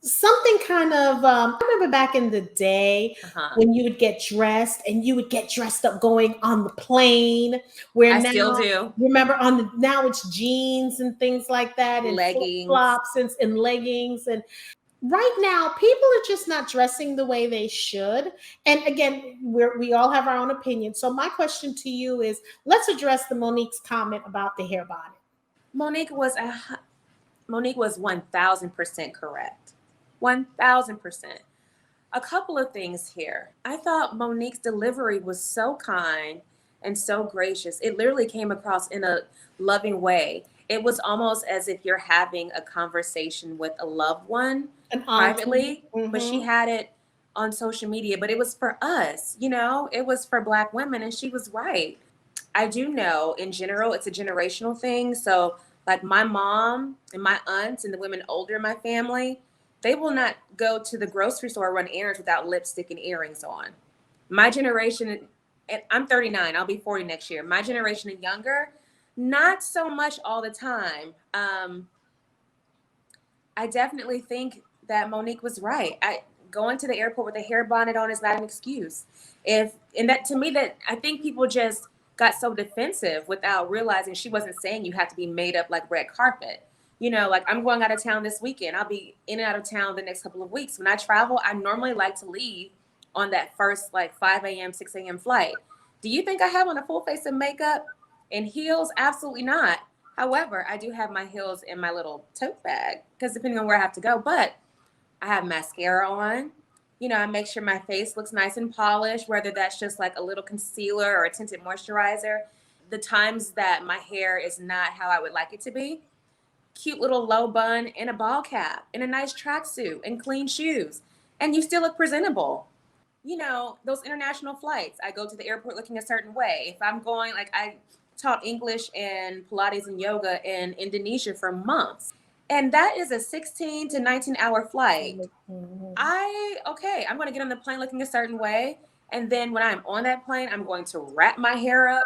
something kind of, I remember back in the day Uh-huh. when you would get dressed and you would get dressed up going on the plane, where I now, still do. remember now it's jeans and things like that and flip Leggings. flops and leggings. And right now, people are just not dressing the way they should. And again, we all have our own opinion. So my question to you is, let's address the Monique's comment about the hair bonnet. Monique was Monique was 1000% correct. 1000%. A couple of things here. I thought Monique's delivery was so kind and so gracious. It literally came across in a loving way. It was almost as if you're having a conversation with a loved one An auntie. privately, but she had it on social media. But it was for us, it was for Black women, and she was right. I do know in general it's a generational thing. So, like my mom and my aunts and the women older in my family, they will not go to the grocery store or run errands without lipstick and earrings on. My generation, and I'm 39, I'll be 40 next year. My generation and younger, not so much all the time. I definitely think that Monique was right. Going to the airport with a hair bonnet on is not an excuse. And that to me, that I think people just got so defensive without realizing she wasn't saying you have to be made up like red carpet. Like I'm going out of town this weekend. I'll be in and out of town the next couple of weeks. When I travel, I normally like to leave on that first like 5 a.m., 6 a.m. flight. Do you think I have on a full face of makeup and heels? Absolutely not. However, I do have my heels in my little tote bag because depending on where I have to go, but I have mascara on. I make sure my face looks nice and polished, whether that's just like a little concealer or a tinted moisturizer. The times that my hair is not how I would like it to be, cute little low bun and a ball cap and a nice tracksuit and clean shoes. And you still look presentable. Those international flights, I go to the airport looking a certain way. If I'm going, like I taught English and Pilates and yoga in Indonesia for months. And that is a 16 to 19-hour flight. I'm going to get on the plane looking a certain way. And then when I'm on that plane, I'm going to wrap my hair up.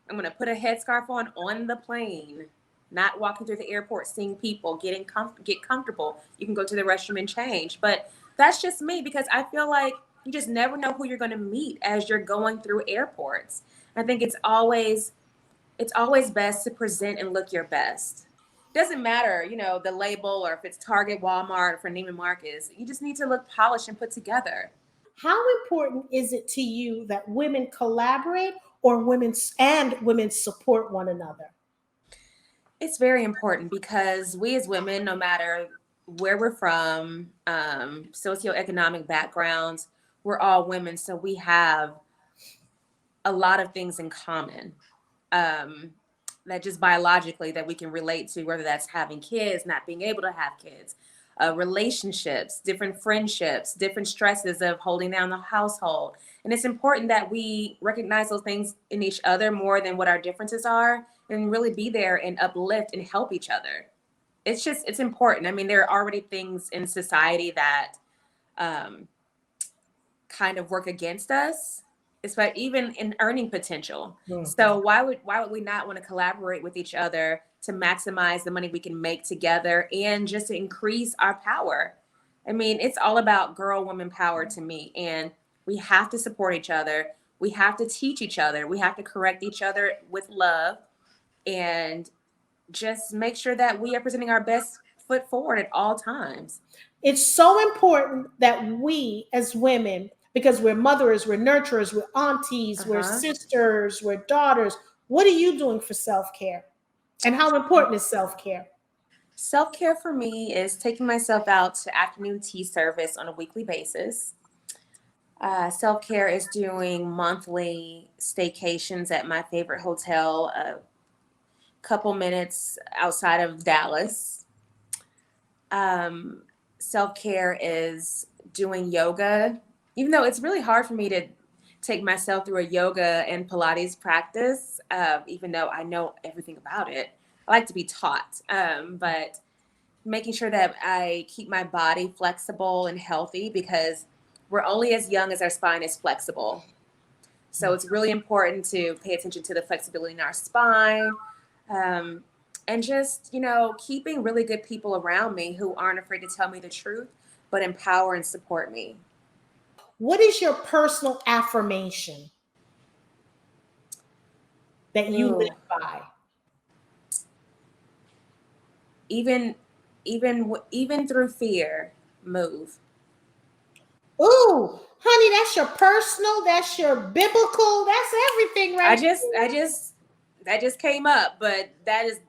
I'm going to put a headscarf on the plane, not walking through the airport, seeing people, get comfortable. You can go to the restroom and change. But that's just me because I feel like you just never know who you're going to meet as you're going through airports. I think it's always best to present and look your best. Doesn't matter, the label or if it's Target, Walmart, or for Neiman Marcus. You just need to look polished and put together. How important is it to you that women collaborate or women support one another? It's very important because we as women, no matter where we're from, socioeconomic backgrounds, we're all women. So we have a lot of things in common. That just biologically that we can relate to, whether that's having kids, not being able to have kids, relationships, different friendships, different stresses of holding down the household. And it's important that we recognize those things in each other more than what our differences are and really be there and uplift and help each other. It's important. I mean, there are already things in society that kind of work against us. It's like even in earning potential. Mm-hmm. So why would we not want to collaborate with each other to maximize the money we can make together and just to increase our power? I mean, it's all about girl woman power to me. And we have to support each other. We have to teach each other. We have to correct each other with love and just make sure that we are presenting our best foot forward at all times. It's so important that we as women, because we're mothers, we're nurturers, we're aunties, we're sisters, we're daughters. What are you doing for self-care? And how important is self-care? Self-care for me is taking myself out to afternoon tea service on a weekly basis. Self-care is doing monthly staycations at my favorite hotel, a couple minutes outside of Dallas. Self-care is doing yoga, even though it's really hard for me to take myself through a yoga and Pilates practice, even though I know everything about it. I like to be taught, but making sure that I keep my body flexible and healthy because we're only as young as our spine is flexible. So it's really important to pay attention to the flexibility in our spine. and just, keeping really good people around me who aren't afraid to tell me the truth, but empower and support me. What is your personal affirmation that you Ooh, live by? even, even through fear, move. Ooh, honey, that's your personal, that's your biblical, that's everything I right just, I there. just, that just came up, but that is,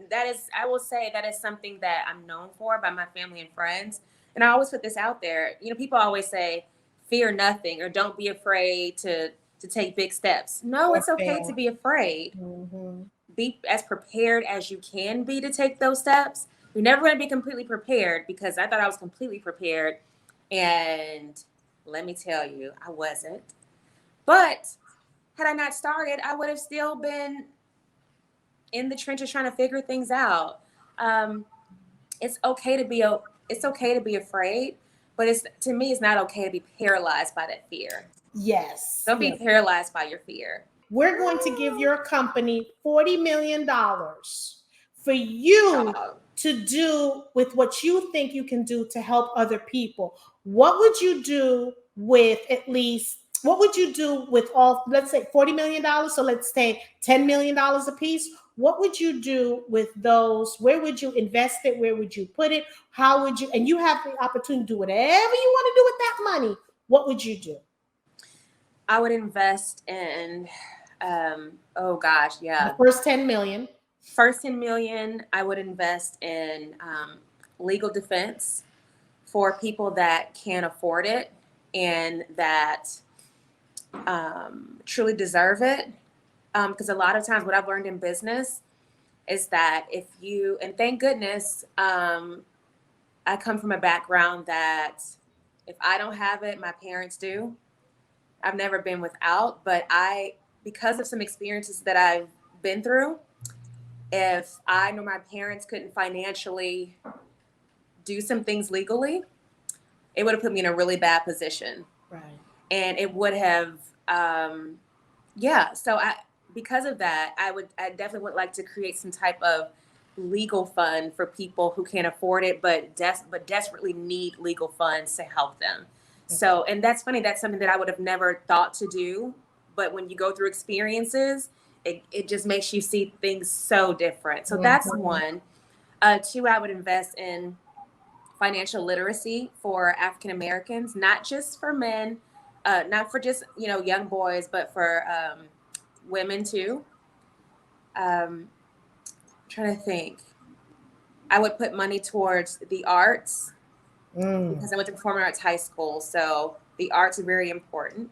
I will say that is something that I'm known for by my family and friends. And I always put this out there. People always say, fear nothing, or don't be afraid to take big steps. No, Or it's okay to fail. be afraid. Mm-hmm. Be as prepared as you can be to take those steps. You're never going to be completely prepared, because I thought I was completely prepared. And let me tell you, I wasn't. But had I not started, I would have still been in the trenches trying to figure things out. Um, it's okay to be it's okay to be afraid, but to me, it's not okay to be paralyzed by that fear. Yes, Don't be yes. paralyzed by your fear. We're going to give your company $40 million for you Uh, to do with what you think you can do to help other people. What would you do with at least, what would you do with all, let's say $40 million? So let's say $10 million a piece. What would you do with those? Where would you invest it? Where would you put it? How would you, and you have the opportunity to do whatever you want to do with that money. What would you do? I would invest in, oh gosh, The yeah. first 10 million. First 10 million, I would invest in legal defense for people that can't afford it and that truly deserve it. Because a lot of times, what I've learned in business is that if you, and thank goodness, I come from a background that if I don't have it, my parents do. I've never been without, but because of some experiences that I've been through, if I know my parents couldn't financially do some things legally, it would have put me in a really bad position. Right. And it would have, yeah. So because of that, I definitely would like to create some type of legal fund for people who can't afford it, but desperately need legal funds to help them. So, and that's funny. That's something that I would have never thought to do. But when you go through experiences, it just makes you see things so different. So that's Mhm. one. Two, I would invest in financial literacy for African Americans, not just for men, not for just young boys, but for women too. Um, trying to think, I would put money towards the arts Mm. because I went to performing arts high school, so the arts are very important.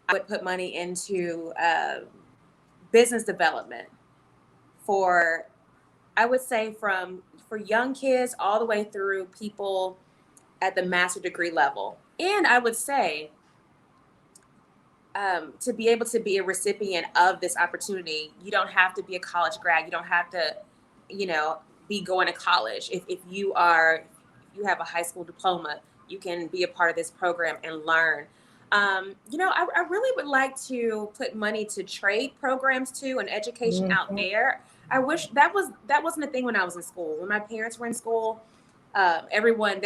I would put money into business development for, I would say, for young kids all the way through people at the master degree level. And I would say, to be able to be a recipient of this opportunity, you don't have to be a college grad. You don't have to, you know, be going to college. If you have a high school diploma, you can be a part of this program and learn. I really would like to put money to trade programs too and education out Mhm. there. I wish that wasn't a thing when I was in school. When my parents were in school, everyone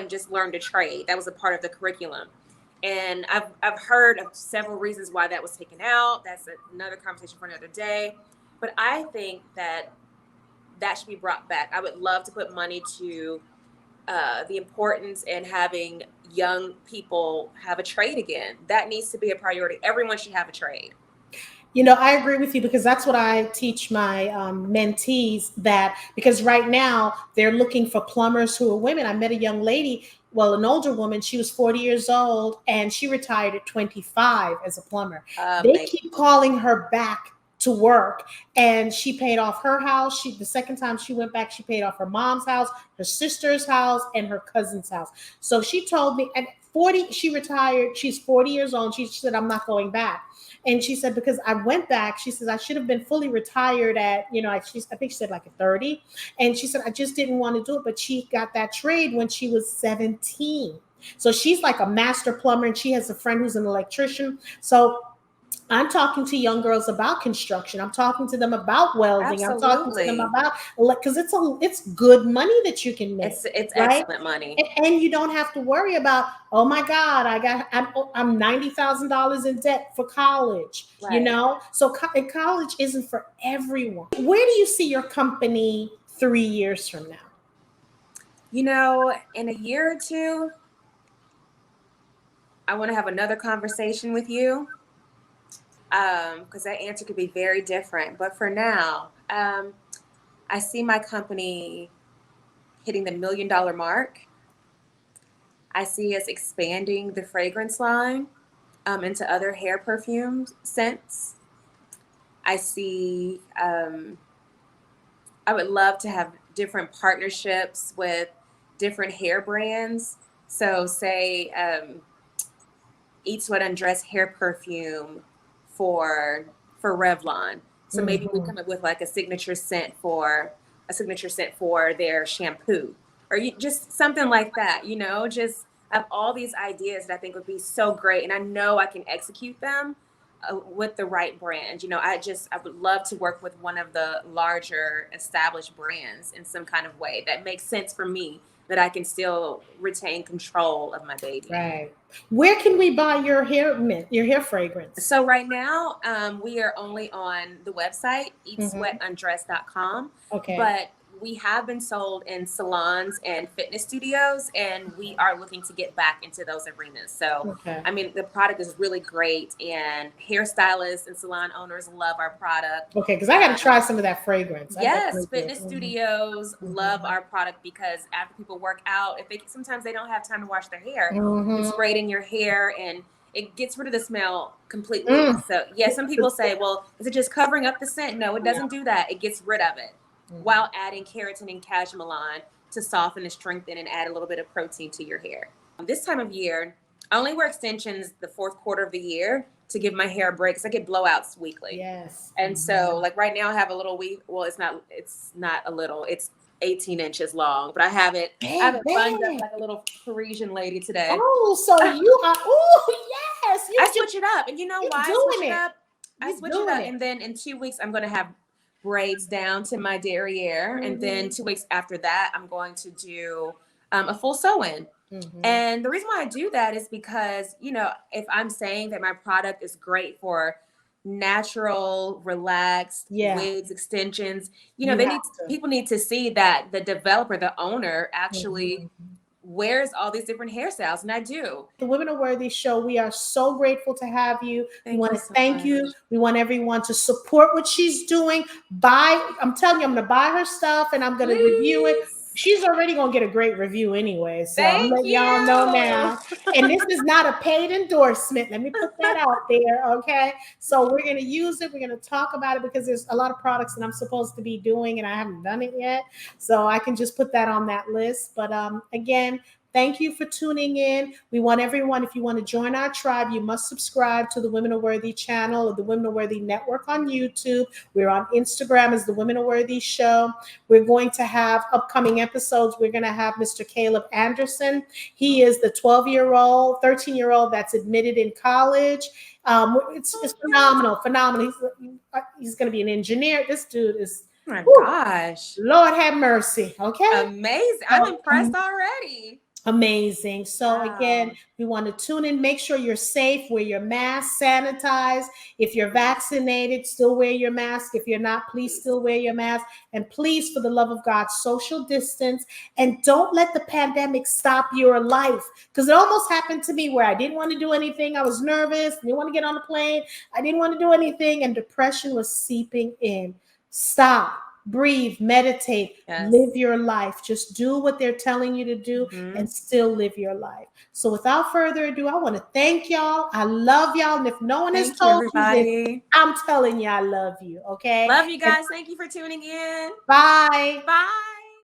just learned to trade. That was a part of the curriculum. And I've heard of several reasons why that was taken out. That's another conversation for another day. But I think that should be brought back. I would love to put money to the importance in having young people have a trade again. That needs to be a priority. Everyone should have a trade. I agree with you because that's what I teach my mentees, that because right now they're looking for plumbers who are women. I met a young lady, well, an older woman. She was 40 years old and she retired at 25 as a plumber. They Amazing. keep calling her back to work, and she paid off her house. The second time she went back, she paid off her mom's house, her sister's house, and her cousin's house. So she told me at 40, she retired. She's 40 years old. She said, I'm not going back. And she said, because I went back, she says, I should have been fully retired at, I think she said like at 30. And she said, I just didn't want to do it. But she got that trade when she was 17. So she's like a master plumber, and she has a friend who's an electrician. So I'm talking to young girls about construction. I'm talking to them about welding. I'm talking to them Absolutely. about, because it's good money that you can make, It's right? excellent money. And you don't have to worry about, oh my God, I'm $90,000 in debt for college, Right. So college isn't for everyone. Where do you see your company 3 years from now? In a year or two, I want to have another conversation with you, because that answer could be very different. But for now, I see my company hitting the $1 million mark. I see us expanding the fragrance line into other hair perfume scents. I see, I would love to have different partnerships with different hair brands. So, say, Eat.Sweat.Undress hair perfume for Revlon. So maybe we Mhm. come up with like a signature scent for their shampoo, or just something like that. Just have all these ideas that I think would be so great, and I know I can execute them with the right brand. I would love to work with one of the larger established brands in some kind of way that makes sense for me, that I can still retain control of my baby. Right. Where can we buy your hair mint, your hair fragrance? So right now, we are only on the website, Mhm. Eat.Sweat.Undress.com, Okay. but we have been sold in salons and fitness studios, and we are looking to get back into those arenas. So, Okay. I mean, the product is really great, and hairstylists and salon owners love our product. Okay, because I got to Um, try some of that fragrance. I Yes, definitely do. fitness studios love our product because after people work out, if they sometimes they don't have time to wash their hair, you can Mm-hmm. spray it in your hair and it gets rid of the smell completely. Mm. So, yeah, some people say, well, is it just covering up the scent? No, it doesn't do that. It gets rid of it while adding keratin and cashmelan to soften and strengthen and add a little bit of protein to your hair. This time of year, I only wear extensions the fourth quarter of the year to give my hair a break because I get blowouts weekly. Yes. And so, like right now, I have a little weave. Well, it's not a little. It's 18 inches long, but I have it. I have it bunned up Baby. like a little Parisian lady today. Oh, so you are. Oh, yes. I switch it up, and you know You why I switch doing it it. up? I You switch it doing up, it. and then in 2 weeks, I'm going to have braids down to my derriere, and then Mm-hmm. 2 weeks after that, I'm going to do a full sew-in. Mm-hmm. And the reason why I do that is because, if I'm saying that my product is great for natural, relaxed Yeah. wigs, extensions, You they have need to. people need to see that the developer, the owner, actually Mhm. wears all these different hairstyles, and I do. The Women Are Worthy show, we are so grateful to have you. We Thank want you to so thank much. you. We want everyone to support what she's doing. I'm telling you, I'm going to buy her stuff and I'm going to review it. Please. She's already going to get a great review anyway. So I'm Thank letting y'all know you. now. And this is not a paid endorsement. Let me put that out there. Okay. So we're going to use it. We're going to talk about it because there's a lot of products that I'm supposed to be doing and I haven't done it yet. So I can just put that on that list. But again, thank you for tuning in. We want everyone, if you want to join our tribe, you must subscribe to the Women Are Worthy channel or the Women Are Worthy network on YouTube. We're on Instagram as the Women Are Worthy Show. We're going to have upcoming episodes. We're going to have Mr. Caleb Anderson. He is the 12-year-old, 13-year-old that's admitted in college. It's phenomenal, phenomenal. He's going to be an engineer. This dude is, Oh my whew, gosh. Lord have mercy. Okay. Amazing. I'm So, impressed already. amazing. So again, Wow. we want to tune in, make sure you're safe, wear your mask, sanitize. If you're vaccinated, still wear your mask. If you're not, please still wear your mask. And please, for the love of God, social distance. And don't let the pandemic stop your life. Because it almost happened to me where I didn't want to do anything. I was nervous, didn't want to get on a plane. I didn't want to do anything. And depression was seeping in. Stop. Breathe, meditate, Yes. live your life. Just do what they're telling you to do and still live your life. So without further ado, I want to thank y'all. I love y'all. And if no one has Thank you, told you this, everybody. I'm telling you I love you. Okay. Love you And guys. Thank you for tuning in. bye. Bye.